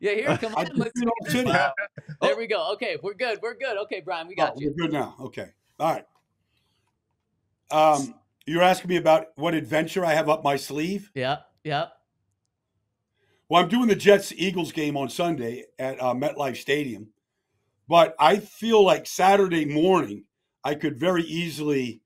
Yeah, here, come on. Let's get this. There we go. Okay, we're good. We're good. Okay, Brian, we got you. We're good now. Okay. All right. You're asking me about what adventure I have up my sleeve? Yeah. Well, I'm doing the Jets-Eagles game on Sunday at MetLife Stadium. But I feel like Saturday morning, I could very easily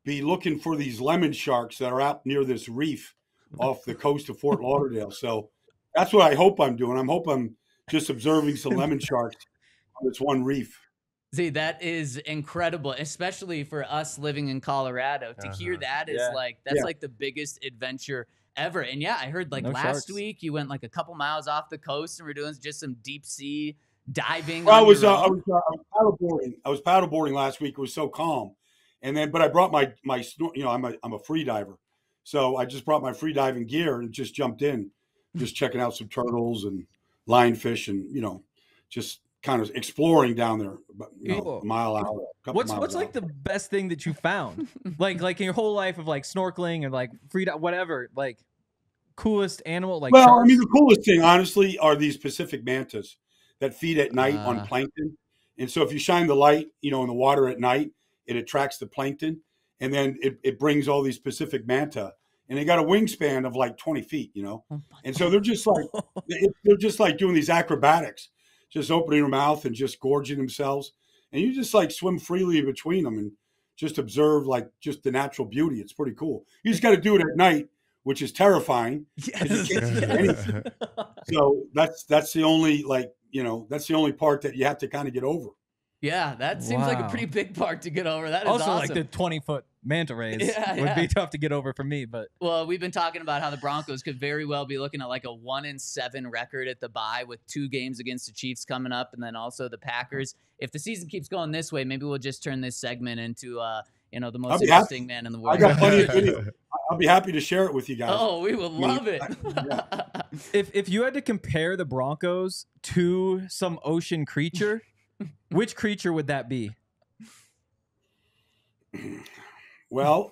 be looking for these lemon sharks that are out near this reef off the coast of Fort Lauderdale. So that's what I hope I'm doing. I'm just observing some lemon sharks on this one reef. See, that is incredible, especially for us living in Colorado. To hear that is like the biggest adventure ever. And yeah, I heard last week you went like a couple miles off the coast and we're doing just some deep sea diving. Well, I was paddleboarding. I was paddleboarding last week. It was so calm, but I brought my I'm a free diver, so I just brought my free diving gear and just jumped in, just checking out some turtles and lionfish and just kind of exploring down there, a mile out. What's like the best thing that you found, like in your whole life of snorkeling and free whatever, coolest animal sharks? I mean, the coolest thing, honestly, are these Pacific mantas that feed at night on plankton. And so if you shine the light, in the water at night, it attracts the plankton, and then it brings all these Pacific manta, and they got a wingspan of 20 feet, and so they're just like doing these acrobatics, just opening their mouth and just gorging themselves. And you just swim freely between them and just observe just the natural beauty. It's pretty cool. You just got to do it at night, which is terrifying. Yes. You can't see anything. So that's the only that's the only part that you have to kind of get over. Yeah, that seems like a pretty big part to get over. That is also awesome. The 20-foot manta rays would be tough to get over for me. But we've been talking about how the Broncos could very well be looking at a 1-7 record at the bye with 2 games against the Chiefs coming up, and then also the Packers. If the season keeps going this way, maybe we'll just turn this segment into the most interesting man in the world. I got plenty of video. I'll be happy to share it with you guys. Oh, we would love it. If you had to compare the Broncos to some ocean creature, which creature would that be? Well,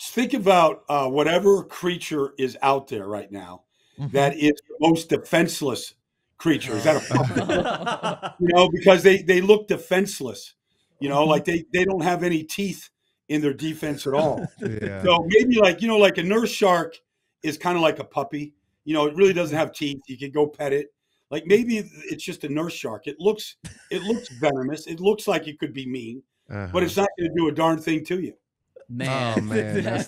think about whatever creature is out there right now that is the most defenseless creature. Is that a because they look defenseless. They don't have any teeth in their defense at all. Yeah. So maybe like a nurse shark is kind of like a puppy. It really doesn't have teeth. You could go pet it. Maybe it's just a nurse shark. It looks venomous. It looks like it could be mean, but it's not going to do a darn thing to you. Man. Oh man, I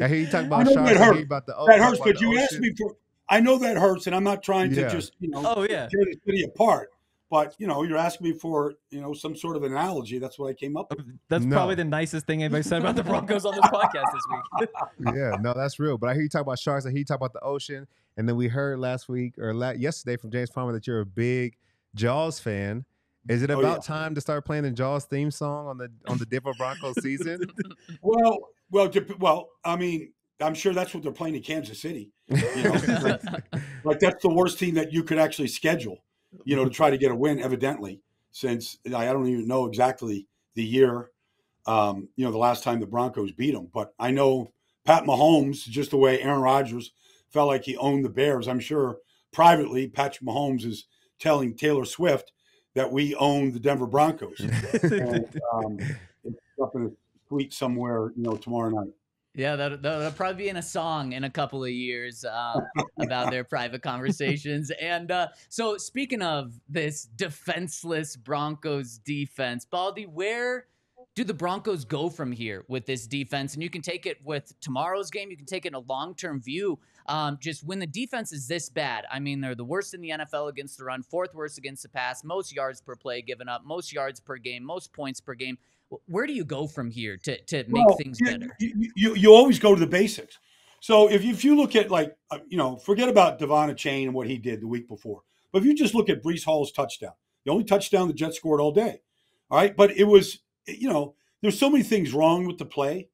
hear you talking about sharks. That hurts, but you asked me for. I know that hurts, and I'm not trying to just tear the city apart. But you're asking me for some sort of analogy. That's what I came up with. That's probably the nicest thing anybody said about the Broncos on this podcast this week. Yeah, no, that's real. But I hear you talk about sharks. I hear you talk about the ocean. And then we heard last week or yesterday from James Palmer that you're a big Jaws fan. Is it about time to start playing the Jaws theme song on the Denver Broncos season? Well, I mean, I'm sure that's what they're playing in Kansas City. That's the worst team that you could actually schedule. To try to get a win, evidently, since I don't even know exactly the year, the last time the Broncos beat them. But I know Pat Mahomes, just the way Aaron Rodgers felt like he owned the Bears. I'm sure privately, Patrick Mahomes is telling Taylor Swift that we own the Denver Broncos. And, it's up in a tweet somewhere, tomorrow night. Yeah, that'll probably be in a song in a couple of years about their private conversations. And so speaking of this defenseless Broncos defense, Baldy, where do the Broncos go from here with this defense? And you can take it with tomorrow's game. You can take it in a long-term view. Just when the defense is this bad, I mean, they're the worst in the NFL against the run, 4th worst against the pass, most yards per play given up, most yards per game, most points per game. Where do you go from here to make things better? You always go to the basics. So if you look at forget about Devon Achane and what he did the week before. But if you just look at Breece Hall's touchdown, the only touchdown the Jets scored all day. All right. But it was, there's so many things wrong with the play.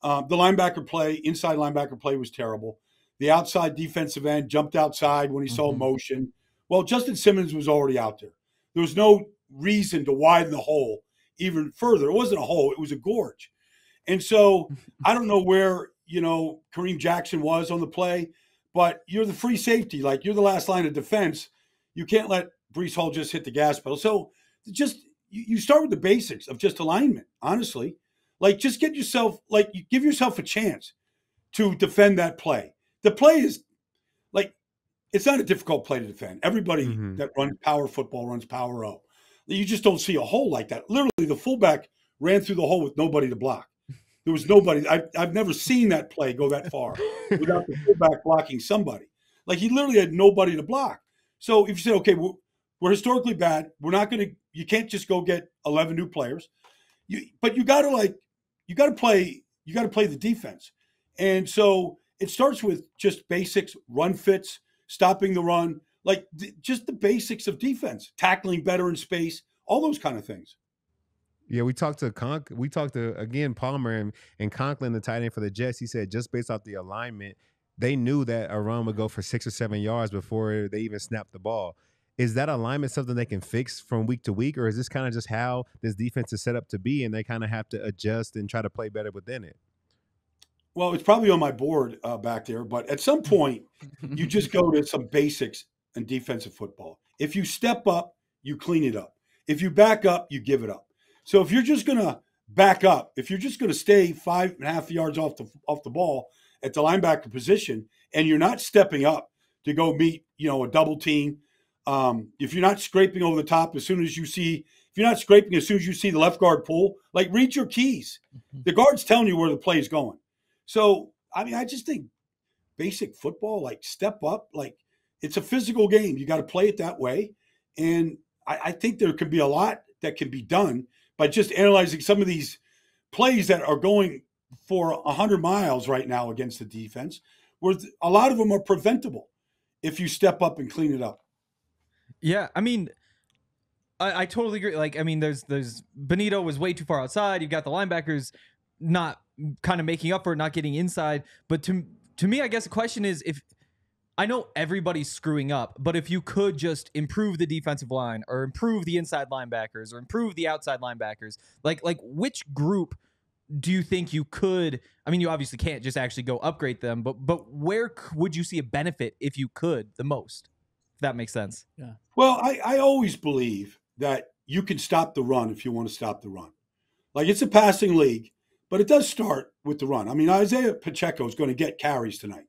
The linebacker play, inside linebacker play was terrible. The outside defensive end jumped outside when he saw motion. Well, Justin Simmons was already out there. There was no reason to widen the hole even further. It wasn't a hole. It was a gorge. And so I don't know where, Kareem Jackson was on the play, but you're the free safety. Like, you're the last line of defense. You can't let Breece Hall just hit the gas pedal. So just you start with the basics of just alignment, honestly. Like, just get yourself, like, you give yourself a chance to defend that play. The play is, like, it's not a difficult play to defend. Everybody that runs power football runs power O. You just don't see a hole like that. Literally, the fullback ran through the hole with nobody to block. There was nobody. I've never seen that play go that far without the fullback blocking somebody. Like, he literally had nobody to block. So if you say, okay, we're historically bad, we're not going to. You can't just go get 11 new players. But you got to play the defense. And so it starts with just basics, run fits, stopping the run, like just the basics of defense, tackling better in space, all those kind of things. Yeah, we talked to again Palmer and Conklin, the tight end for the Jets. He said just based off the alignment, they knew that a run would go for 6 or 7 yards before they even snapped the ball. Is that alignment something they can fix from week to week, or is this kind of just how this defense is set up to be, and they kind of have to adjust and try to play better within it? Well, it's probably on my board back there, but at some point, you just go to some basics in defensive football. If you step up, you clean it up. If you back up, you give it up. So if you're just going to back up, if you're just going to stay 5.5 yards off the ball at the linebacker position, and you're not stepping up to go meet, a double team, if you're not scraping over the top if you're not scraping as soon as you see the left guard pull, like, read your keys. The guard's telling you where the play is going. So, I mean, I just think basic football, like, step up, like, it's a physical game. You got to play it that way. And I think there could be a lot that can be done by just analyzing some of these plays that are going for 100 miles right now against the defense, where a lot of them are preventable if you step up and clean it up. Yeah, I mean, I totally agree. Like, I mean, there's Benito was way too far outside. You've got the linebackers not kind of making up for it, not getting inside. But to me, I guess the question is, if I know everybody's screwing up, but if you could just improve the defensive line or improve the inside linebackers or improve the outside linebackers, like which group do you think you could? I mean, you obviously can't just actually go upgrade them, but where would you see a benefit if you could the most? If that makes sense. Yeah. Well, I always believe that you can stop the run if you want to stop the run. Like, it's a passing league, but it does start with the run. I mean, Isaiah Pacheco is going to get carries tonight.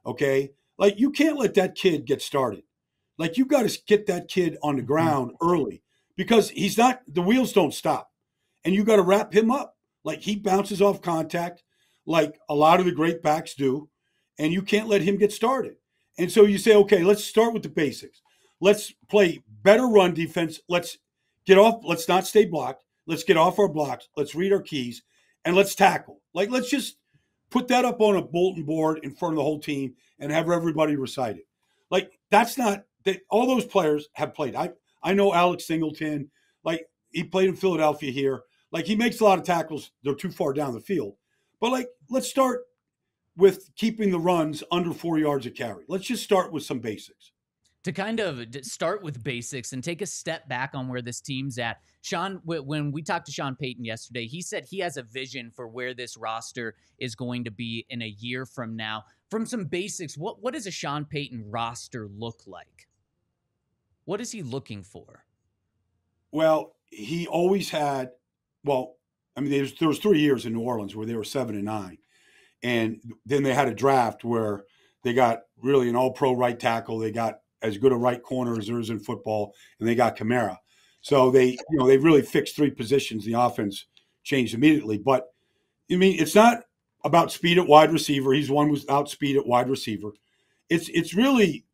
Okay. Like, you can't let that kid get started. Like, you got to get that kid on the ground early, because the wheels don't stop, and you got to wrap him up. Like, he bounces off contact like a lot of the great backs do, and you can't let him get started. And so you say, okay, let's start with the basics. Let's play better run defense. Let's not stay blocked. Let's get off our blocks. Let's read our keys, and let's tackle. Like, let's just put that up on a bulletin board in front of the whole team and have everybody recite it. Like, all those players have played. I know Alex Singleton, like, he played in Philadelphia here. Like, he makes a lot of tackles. They're too far down the field. But, like, let's start with keeping the runs under 4 yards a carry. Let's just start with some basics. To kind of start with basics and take a step back on where this team's at, Sean, when we talked to Sean Payton yesterday, he said he has a vision for where this roster is going to be in a year from now. From some basics, what does a Sean Payton roster look like? What is he looking for? Well, he always had, I mean, there was 3 years in New Orleans where they were 7-9. And then they had a draft where they got really an all-pro right tackle. They got as good a right corner as there is in football, and they got Kamara. So they really fixed 3 positions. The offense changed immediately. But, I mean, it's not about speed at wide receiver. He's one without speed at wide receiver. It's really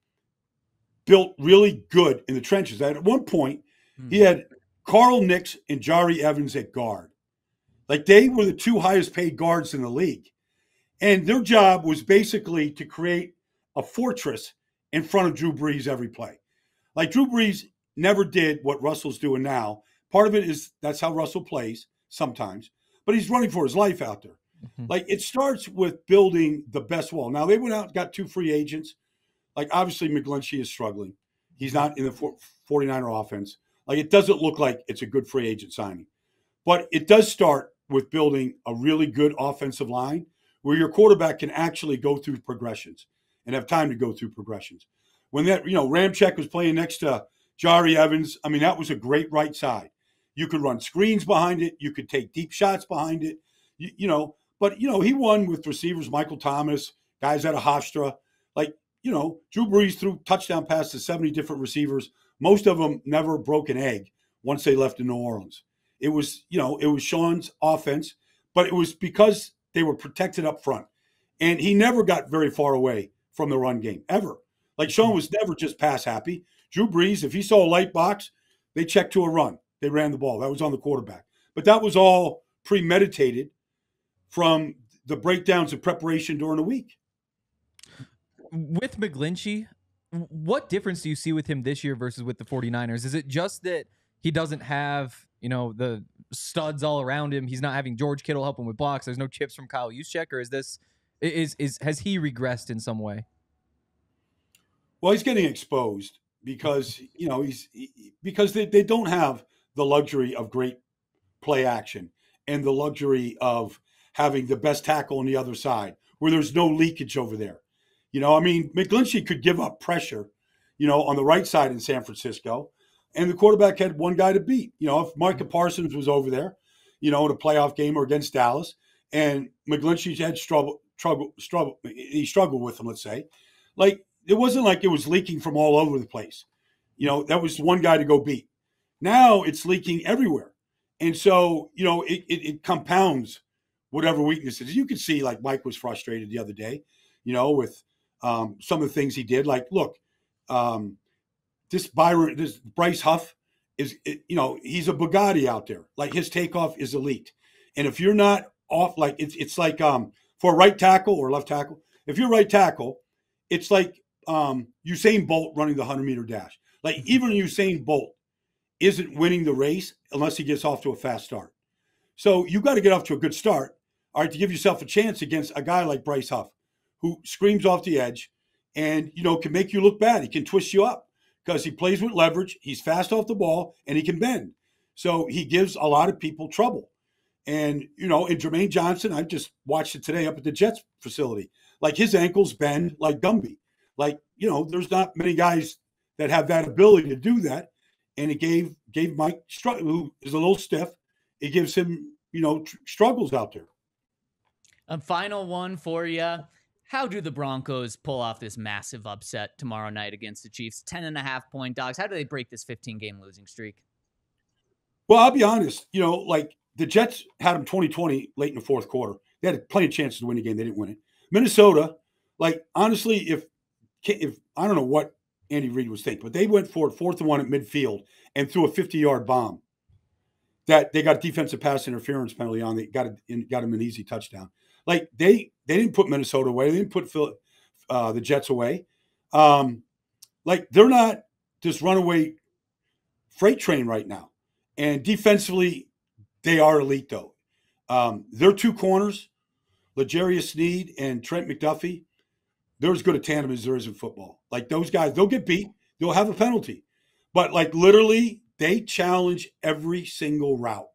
built really good in the trenches. At one point, he had Carl Nicks and Jari Evans at guard. Like, they were the 2 highest paid guards in the league. And their job was basically to create a fortress in front of Drew Brees every play. Like, Drew Brees never did what Russell's doing now. Part of it is that's how Russell plays sometimes, but he's running for his life out there. Like, it starts with building the best wall. Now, they went out and got 2 free agents. Like, obviously, McGlinchey is struggling. He's not in the 49er offense. Like, it doesn't look like it's a good free agent signing. But it does start with building a really good offensive line where your quarterback can actually go through progressions and have time to go through progressions. When that, Ramczyk was playing next to Jari Evans, I mean, that was a great right side. You could run screens behind it. You could take deep shots behind it, But, he won with receivers, Michael Thomas, guys out of Hofstra. Like, Drew Brees threw touchdown passes to 70 different receivers. Most of them never broke an egg once they left in New Orleans. It was, it was Sean's offense, but it was because they were protected up front. And he never got very far away from the run game, ever. Like, Sean was never just pass happy. Drew Brees, if he saw a light box, they checked to a run. They ran the ball. That was on the quarterback. But that was all premeditated from the breakdowns of preparation during the week. With McGlinchey, what difference do you see with him this year versus with the 49ers? Is it just that he doesn't have, the studs all around him? He's not having George Kittle help him with blocks. There's no chips from Kyle Juszczyk, or has he regressed in some way? Well, he's getting exposed because, because they don't have the luxury of great play action and the luxury of having the best tackle on the other side where there's no leakage over there. McGlinchey could give up pressure, on the right side in San Francisco, and the quarterback had one guy to beat. If Micah Parsons was over there, in a playoff game or against Dallas, and McGlinchey had he struggled with him, let's say. Like, it wasn't like it was leaking from all over the place. That was one guy to go beat. Now it's leaking everywhere. And so, it compounds whatever weaknesses. You could see, like, Mike was frustrated the other day, with some of the things he did. Like, look, this Bryce Huff he's a Bugatti out there. Like, his takeoff is elite. And if you're not off, like, it's like for a right tackle or left tackle, if you're right tackle, it's like Usain Bolt running the 100-meter dash. Like, even Usain Bolt isn't winning the race unless he gets off to a fast start. So you got to get off to a good start, all right, to give yourself a chance against a guy like Bryce Huff, who screams off the edge and, can make you look bad. He can twist you up because he plays with leverage. He's fast off the ball and he can bend. So he gives a lot of people trouble. And, in Jermaine Johnson, I just watched it today up at the Jets facility. Like, his ankles bend like Gumby. Like, there's not many guys that have that ability to do that. And it gave Mike, who is a little stiff, it gives him, struggles out there. A final one for you. How do the Broncos pull off this massive upset tomorrow night against the Chiefs? 10.5-point dogs. How do they break this 15-game losing streak? Well, I'll be honest. Like, the Jets had them 20-20 late in the fourth quarter. They had plenty of chances to win the game. They didn't win it. Minnesota, like, honestly, if I don't know what Andy Reid was thinking, but they went for it 4th and 1 at midfield and threw a 50-yard bomb that they got a defensive pass interference penalty on. They got him an easy touchdown. Like, they didn't put Minnesota away. They didn't put the Jets away. Like, they're not this runaway freight train right now. And defensively, they are elite, though. Their two corners, L'Jarius Sneed and Trent McDuffie, they're as good a tandem as there is in football. Like, those guys, they'll get beat. They'll have a penalty. But, like, literally, they challenge every single route.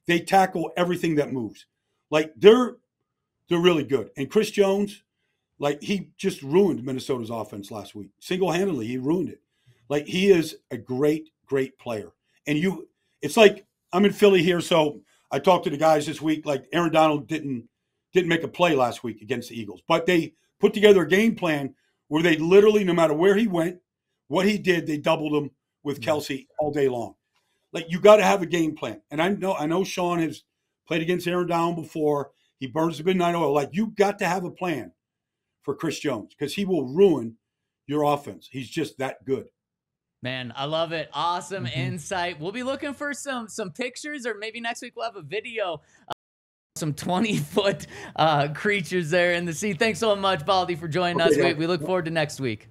They tackle everything that moves. Like, they're really good. And Chris Jones, like, he just ruined Minnesota's offense last week. Single-handedly, he ruined it. Like, he is a great, great player. And it's like, I'm in Philly here, so I talked to the guys this week. Like, Aaron Donald didn't make a play last week against the Eagles. But they put together a game plan where they literally, no matter where he went, what he did, they doubled him with Kelsey all day long. Like, you got to have a game plan. And I know Sean has played against Aaron Donald before. He burns the midnight oil. Like, you got to have a plan for Chris Jones because he will ruin your offense. He's just that good. Man, I love it. Awesome insight. We'll be looking for some pictures, or maybe next week we'll have a video. Some 20-foot creatures there in the sea. Thanks so much, Baldy, for joining us. Yeah. We look forward to next week.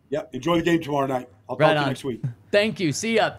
Yep. Enjoy the game tomorrow night. I'll talk to you next week. Thank you. See ya.